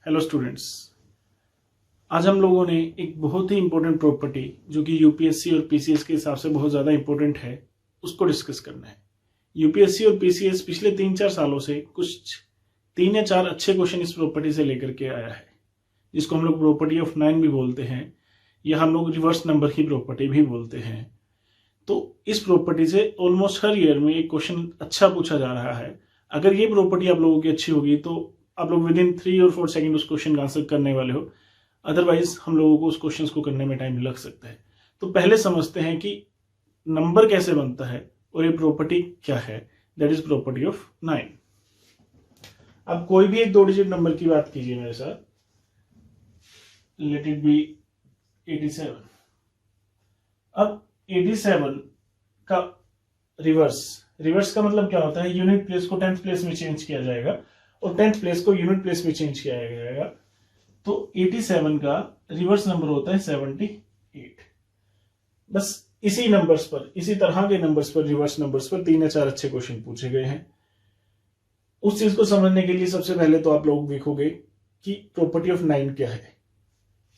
Hello students, आज हम लोगों ने एक बहुत ही इंपॉर्टेंट प्रॉपर्टी जो कि यूपीएससी और पीसीएस के हिसाब से बहुत ज़्यादा इंपॉर्टेंट है उसको डिस्कस करना है। यूपीएससी और पीसीएस पिछले 3-4 सालों से कुछ 3 या 4 अच्छे क्वेश्चन इस प्रॉपर्टी से लेकर के आया है, जिसको हम लोग प्रॉपर्टी ऑफ 9 भी बोलते हैं या हम लोग रिवर्स नंबर की प्रॉपर्टी भी बोलते हैं। तो इस प्रॉपर्टी से ऑलमोस्ट हर ईयर में एक क्वेश्चन अच्छा पूछा जा रहा है। अगर ये प्रॉपर्टी आप लोगों की अच्छी होगी तो आप लोग विद इन 3 और 4 सेकंड उस क्वेश्चन का आंसर करने वाले हो, अदरवाइज हम लोगों को उस क्वेश्चन को करने में टाइम लग सकता है। तो पहले समझते हैं कि नंबर कैसे बनता है और ये प्रॉपर्टी क्या है। That is property of 9। अब कोई भी एक 2 डिजिट नंबर की बात कीजिए मेरे साथ। Let it be 87। अब 87 का रिवर्स का मतलब क्या होता है? यूनिट प्लेस को 10th प्लेस में चेंज किया जाएगा और 10th प्लेस को यूनिट प्लेस में चेंज किया जाएगा। तो 87 का रिवर्स नंबर होता है 78। बस इसी नंबर्स पर, इसी तरह के नंबर्स पर, रिवर्स नंबर्स पर 3 या 4 अच्छे क्वेश्चन पूछे गए हैं। उस चीज को समझने के लिए सबसे पहले तो आप लोग देखोगे कि प्रॉपर्टी ऑफ 9 क्या है।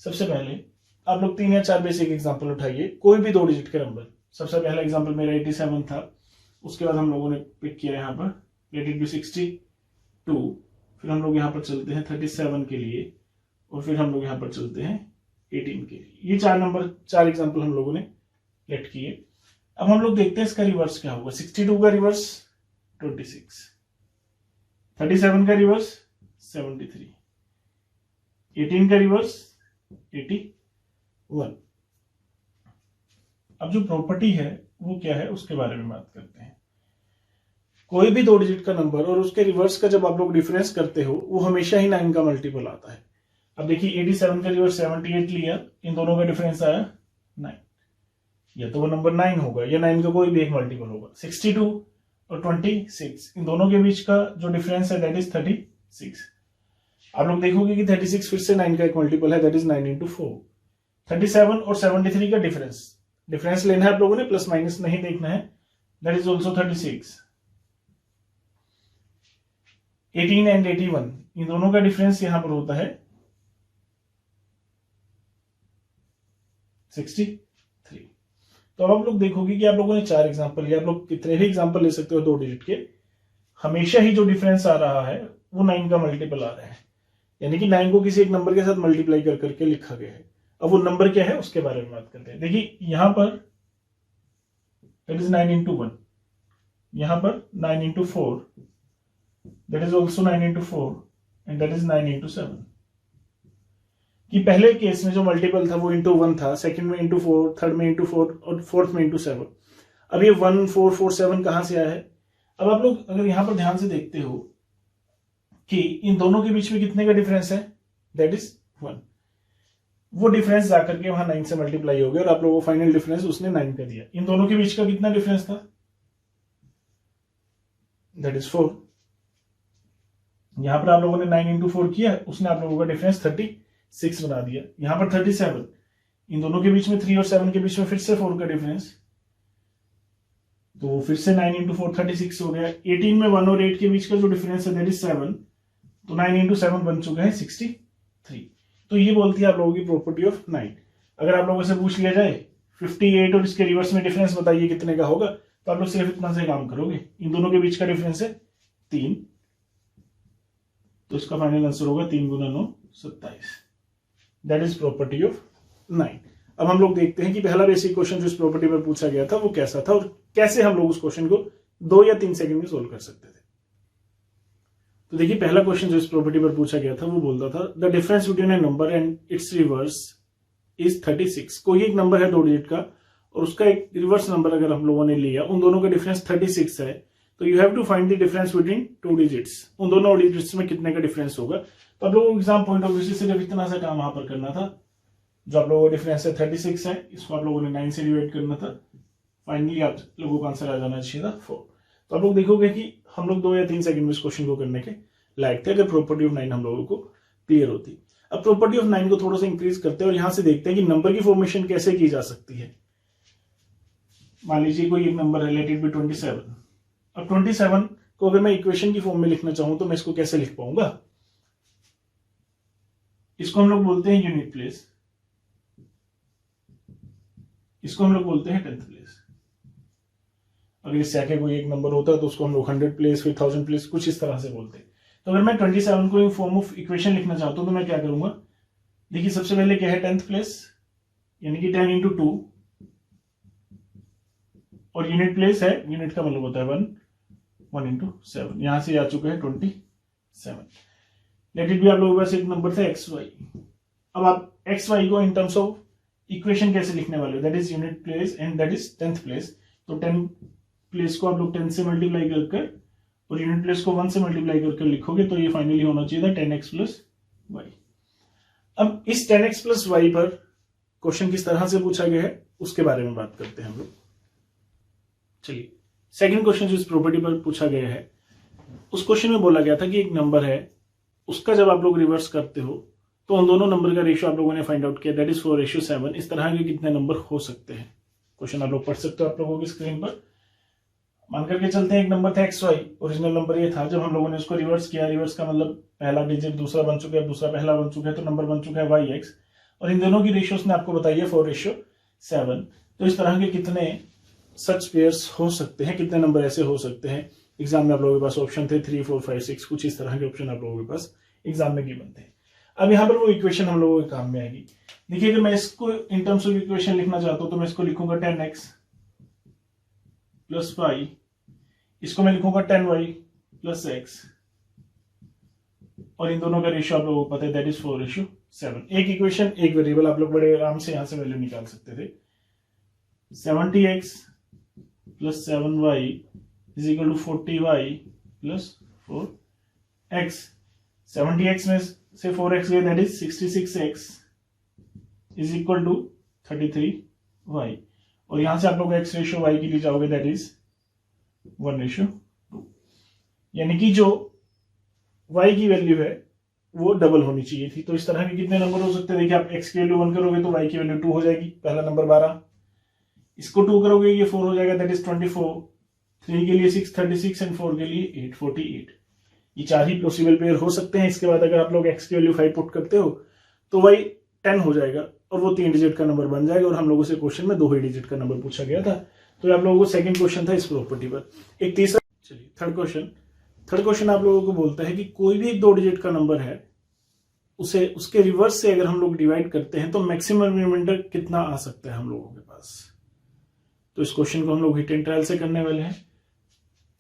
सबसे पहले आप लोग 3 या 4 बेसिक एग्जांपल उठाइए, कोई भी 2 डिजिट का नंबर। सबसे पहला एग्जांपल मेरा 87 था, उसके बाद हम लोगों ने पिक किया यहाँ पर लेट इट बी 62, फिर हम लोग यहाँ पर चलते हैं 37 के लिए और फिर हम लोग यहाँ पर चलते हैं 18 के लिए। ये 4 एग्जांपल हम लोगों ने लेट किए। अब हम लोग देखते हैं इसका रिवर्स क्या होगा। 62 का रिवर्स 26, 37 का रिवर्स 73, 18 का रिवर्स 81। अब जो प्रॉपर्टी है वो क्या है उसके बारे में बात करते हैं। कोई भी 2 डिजिट का नंबर और उसके रिवर्स का जब आप लोग डिफरेंस करते हो वो हमेशा ही 9 का मल्टीपल आता है। अब देखिए 87 का रिवर्स 78 लिया, इन दोनों का डिफरेंस आया 9, या तो वो नंबर 9 होगा या 9 का कोई भी एक मल्टीपल होगा। 62 और 26, इन दोनों के बीच का जो डिफरेंस है दैट इज 36। आप लोग देखोगे कि 36 फिर से 9 का एक मल्टीपल है, दैट इज 9 into 4। 37 और 73 का डिफरेंस लेना है आप लोगों ने, प्लस माइनस नहीं देखना है, दैट इज ऑल्सो 36। 18 एंड 81, इन दोनों का डिफरेंस यहां पर होता है 63। तो अब आप लोग देखोगे कि आप लोगों ने 4 एग्जांपल लिया, आप लोग कितने भी एग्जांपल ले सकते हो 2 डिजिट के, हमेशा ही जो डिफरेंस आ रहा है वो 9 का मल्टीपल आ रहा है, यानी कि 9 को किसी एक नंबर के साथ मल्टीप्लाई कर करके लिखा गया है। अब वो नंबर क्या है उसके बारे में बात करते हैं। देखिए यहां पर दैट इज 9 into 1, यहां पर 9 into 4, that is also 9 into 4 and that is 9 into 7। कि पहले केस में जो मल्टीपल था वो इंटू 1 था, सेकंड में इंटू 4, थर्ड में इंटू 4 और फोर्थ में इंटू 7। अब ये 1 4 4 7 कहां से आया है? अब आप लोग अगर यहां पर ध्यान से देखते हो कि इन दोनों के बीच में कितने का डिफरेंस है, दैट इज 1। वो डिफरेंस जाकर के वहां 9 से मल्टीप्लाई हो गया और आप लोगों को फाइनल डिफरेंस उसने 9 का दिया। इन दोनों के बीच का कितना डिफरेंस था, दैट इज 4। यहां पर आप लोगों ने 9 into 4 किया, उसने आप लोगों का डिफरेंस 36 बना दिया। यहां पर 37, इन दोनों के बीच में 3 और 7 के बीच में फिर से 4 का डिफरेंस, तो फिर से 9 into 4 36 हो गया। 18 में 1 और 8 के बीच का जो डिफरेंस है दैट इज 7, तो 9 into 7 बन चुका है 63। तो ये बोलती है आप लोगों की प्रॉपर्टी ऑफ 9। अगर आप लोगों से पूछ लिया जाए 58 और इसके रिवर्स में डिफरेंस बताइए कितने का होगा, तो आप लोग सिर्फ इतना से काम करोगे। इन दोनों के बीच का डिफरेंस है 3, तो इसका फाइनल आंसर होगा 3 गुना 9 27। That is property of 9। अब हम लोग देखते हैं कि पहला बेसिक क्वेश्चन जो इस प्रॉपर्टी पर पूछा गया था वो कैसा था और कैसे हम लोग उस क्वेश्चन को 2 या 3 सेकंड में सोल्व कर सकते थे। तो देखिए पहला क्वेश्चन जो इस प्रॉपर्टी पर पूछा गया था वो बोलता था the difference between A number and it's reverse is 36। कोई एक नंबर है 2 डिजिट का और उसका एक रिवर्स नंबर अगर हम लोगों ने लिया, उन दोनों का डिफरेंस 36 है, तो you have to find the difference between 2 digits. उन दोनों डिजिट्स में कितने का डिफरेंस होगा। तो आप लोगों को एग्जाम पॉइंट ऑफ व्यू से सिर्फ इतना सा काम वहां पर करना था। जो आप लोगों का डिफरेंस है 36 है, इसको आप लोगों ने 9 से डिवाइड करना था, फाइनली आप लोगों का आंसर आ जाना चाहिए था 4। तो आप लोग देखोगे कि हम लोग 2 या 3 सेकंड में इस क्वेश्चन को करने के लायक थे अगर प्रॉपर्टी ऑफ 9 हम लोगों को क्लियर होती। अब प्रॉपर्टी ऑफ 9 को थोड़ा सा इंक्रीज करते हैं और यहां से देखते हैं कि नंबर की फॉर्मेशन कैसे की जा सकती है। मान लीजिए कोई एक नंबर है, लेट इट बी 27। अब 27 को अगर मैं इक्वेशन की फॉर्म में लिखना चाहूं तो मैं इसको कैसे लिख पाऊंगा? इसको हम लोग बोलते हैं यूनिट प्लेस, इसको हम लोग बोलते हैं 10th प्लेस। अगर इससे आगे कोई एक नंबर होता है तो उसको हम लोग 100 प्लेस, फिर 1000 प्लेस, कुछ इस तरह से बोलते हैं। तो अगर मैं 27 को इन फॉर्म ऑफ इक्वेशन लिखना चाहता हूं तो मैं क्या करूंगा, देखिए सबसे पहले क्या है 10th प्लेस, यानी कि 10 × 2, और यूनिट प्लेस है, यूनिट का मतलब होता है 1 × 7, यहां से आ चुका है 27। लेट इट बी, आप लोगों के पास एक नंबर था XY। अब आप XY को इन टर्म्स ऑफ इक्वेशन कैसे लिखने वाले हो, that is unit place and that is 10th place. तो 10 प्लेस को आप लोग 10 से मल्टीप्लाई कर और यूनिट प्लेस को 1 से मल्टीप्लाई कर लिखोगे तो ये फाइनली होना चाहिए था 10x + y। अब इस 10x + y पर क्वेश्चन किस तरह से पूछा गया है उसके बारे में बात करते हैं हम लोग। चलिए, सेकंड क्वेश्चन जो इस प्रॉपर्टी पर पूछा गया है, उस क्वेश्चन में बोला गया था कि एक नंबर है, उसका जब आप लोग रिवर्स करते हो तो उन दोनों नंबर का रेशियो आप लोगों ने फाइंड आउट किया, दैट इज 4:7। इस तरह के कितने नंबर हो सकते हैं, क्वेश्चन आप लोग पढ़ सकते हो आप लोगों की स्क्रीन पर। मान करके चलते हैं एक नंबर था XY, ओरिजिनल नंबर ये था, जब हम लोगों ने उसको रिवर्स किया, रिवर्स का मतलब पहला डिजिट दूसरा बन चुका है, दूसरा पहला बन चुका है, तो नंबर बन चुका है YX, और इन दोनों की रेशियोस ने आपको बताई है 4:7। तो इस तरह के कितने सच पेयर्स हो सकते हैं, कितने नंबर ऐसे हो सकते हैं। एग्जाम में आप लोगों के पास ऑप्शन थे 3, 4, 5, 6, कुछ इस तरह के ऑप्शन आप लोगों के पास एग्जाम में गिवन थे। अब यहाँ पर वो इक्वेशन हम लोगों के काम में आएगी। देखिए, अगर मैं इसको इन टर्म्स ऑफ इक्वेशन लिखना चाहता हूं तो मैं इसको लिखूंगा 10x + y, इसको मैं लिखूंगा 10y + x, और इन दोनों का रेशियो आप लोगों को पता है दैट इज 4:7। एक इक्वेशन एक वेरिएबल, आप लोग बड़े आराम से यहां से वैल्यू निकाल सकते थे। 70x + 7y = 40y + 4x। 70x में से 4x गए, दैट इज 66x = 33y, और यहां से आप लोग x रेशियो y के लिए जाओगे, दैट इज 1:2। यानी कि जो y की वैल्यू है वो डबल होनी चाहिए थी। तो इस तरह के कितने नंबर हो सकते हैं, देखिए आप x की वैल्यू 1 करोगे तो y की वैल्यू 2 हो जाएगी, पहला नंबर 12, इसको 2 करोगे ये 4 हो जाएगा, दैट इज 24, 3 के लिए 6 36 एंड 4 के लिए 8 48। ये 4 ही पॉसिबल पेयर हो सकते हैं। इसके बाद अगर आप लोग x की वैल्यू 5 पुट करते हो तो y 10 हो जाएगा और वो 3 डिजिट का नंबर बन जाएगा, और हम लोगों से क्वेश्चन में 2 ही डिजिट का नंबर पूछा गया था। तो आप लोगों को सेकंड क्वेश्चन था इस प्रॉपर्टी पर। एक तीसरा, चलिए थर्ड क्वेश्चन आप लोगों को बोलता है कि कोई भी एक 2 डिजिट का नंबर है, उसे उसके रिवर्स से अगर हम लोग डिवाइड करते हैं तो मैक्सिमम रिमाइंडर कितना आ सकता है हम लोगों के पास। तो इस क्वेश्चन को हम लोग हिट एंड ट्रायल से करने वाले हैं।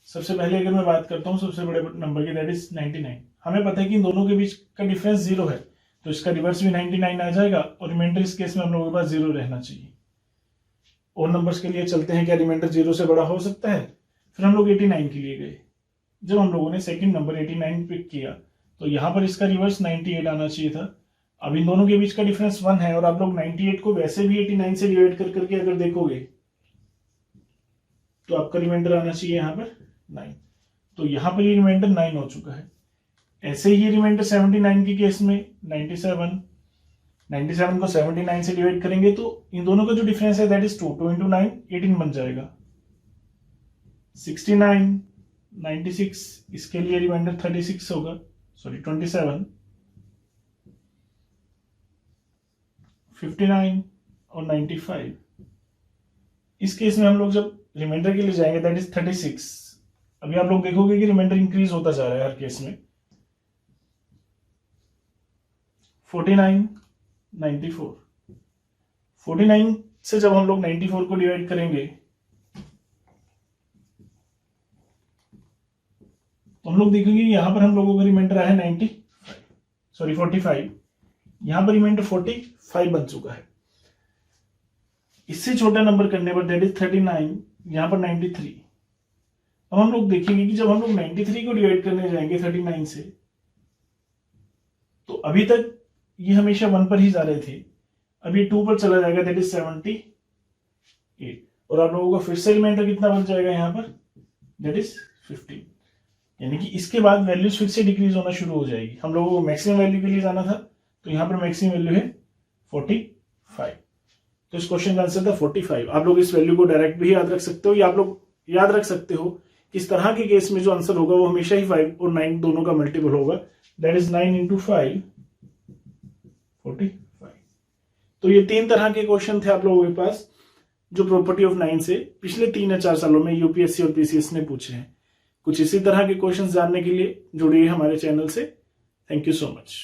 सबसे पहले अगर मैं बात करता हूं सबसे बड़े नंबर की, दैट इज 99। हमें पता है कि इन दोनों के बीच का डिफरेंस 0 है, तो इसका रिवर्स भी 99 आ जाएगा, और रिमाइंडर इस केस में हम लोगों के पास 0 रहना चाहिए। और नंबर्स के लिए चलते हैं, क्या रिमाइंडर 0 से बड़ा हो सकता है। फिर हम लोग 89 के लिए गए, जब हम लोगों ने सेकंड नंबर 89 पिक किया तो यहां पर इसका रिवर्स 98 आना चाहिए था। अब इन दोनों के बीच का डिफरेंस 1 है, और आप लोग 98 को वैसे भी 89 से डिवाइड कर करके अगर देखोगे तो आपका रिमाइंडर आना चाहिए यहां पर 9। तो यहां पर ये रिमाइंडर 9 हो चुका है। ऐसे ही रिमाइंडर 79 के केस में 97 को 79 से डिवाइड करेंगे तो इन दोनों का जो डिफरेंस है दैट इज 2 × 9 18 बन जाएगा। 69 96, इसके लिए रिमाइंडर 36 होगा, सॉरी 27, 59 और 95। इस केस में हम लोग जब रिमाइंडर के लिए जाएंगे दैट इज 36। अभी आप लोग देखोगे कि रिमाइंडर इंक्रीज होता जा रहा है हर केस में। 49 94, 49 से जब हम लोग 94 को डिवाइड करेंगे तो हम लोग देखेंगे यहां पर हम लोगों का रिमाइंडर आया है 45, यहां पर रिमाइंडर 45 बन चुका है। इससे छोटा नंबर करने पर दैट इज 39, यहां पर 93। अब हम लोग देखेंगे कि जब हम लोग 93 को डिवाइड करने जाएंगे 39 से, तो अभी तक ये हमेशा 1 पर ही जा रहे थे, अभी 2 पर चला जाएगा, दैट इज 78, और आप लोगों का फिर से रिमाइंडर कितना बन जाएगा यहां पर, दैट इज 15। यानी कि इसके बाद वैल्यूज फिर से डिक्रीज होना शुरू हो जाएगी। हम लोगों को मैक्सिमम वैल्यू के लिए जाना था, तो यहां पर मैक्सिमम वैल्यू है 45। तो इस क्वेश्चन का आंसर था 45। आप लोग इस वैल्यू को डायरेक्ट भी याद रख सकते हो, या आप लोग याद रख सकते हो कि इस तरह के केस में जो आंसर होगा वो हमेशा ही 5 और 9 दोनों का मल्टीपल होगा, दैट इज 9 × 5 45। तो ये 3 तरह के क्वेश्चन थे आप लोगों के पास जो प्रॉपर्टी ऑफ 9 से पिछले 3 या 4 सालों में यूपीएससी और पीसीएस ने पूछे हैं। कुछ इसी तरह के क्वेश्चन जानने के लिए जुड़िए हमारे चैनल से। Thank you so much.